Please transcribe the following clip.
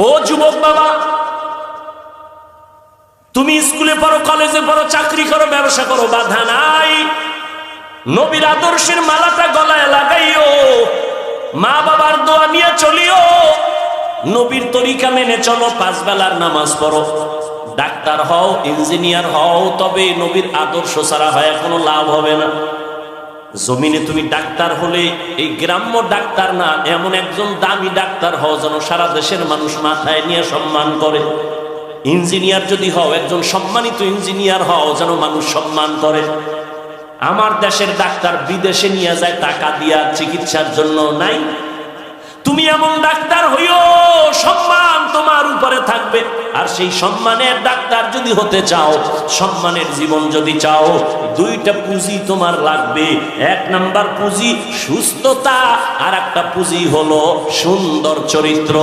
ও যুবক বাবা, তুমি স্কুলে পড়ো, কলেজে পড়ো, চাকরি করো, ব্যবসা করো, বাধা নাই। নবীর আদর্শের মালাটা গলায় লাগাইও, মা বাবার দোয়া নিয়ে চলিও, নবীর তরিকা মেনে চলো, 5 বেলার নামাজ পড়ো, ডাক্তার হও, ইঞ্জিনিয়ার হও, তবে নবীর আদর্শ ছাড়া হয় কোনো লাভ হবে না। জমিনে তুমি ডাক্তার হলে এই গ্রাম্য ডাক্তার না, এমন একজন দামি ডাক্তার হও যেন সারা দেশের মানুষ মাথায় নিয়ে সম্মান করে। ইঞ্জিনিয়ার যদি হও, একজন সম্মানিত ইঞ্জিনিয়ার হও যেন মানুষ সম্মান করে। আমার দেশের ডাক্তার বিদেশে নিয়ে যায় টাকা দিয়া চিকিৎসার জন্য, নাই। তুমি এমন ডাক্তার হইও সম্মান তোমার উপরে থাকবে। আর সেই সম্মানের ডাক্তার যদি হতে চাও, সম্মানের জীবন যদি চাও, 2টা পুঁজি তোমার লাগবে। 1 নাম্বার পুঁজি সুস্থতা, আর একটা পুঁজি হলো সুন্দর চরিত্র।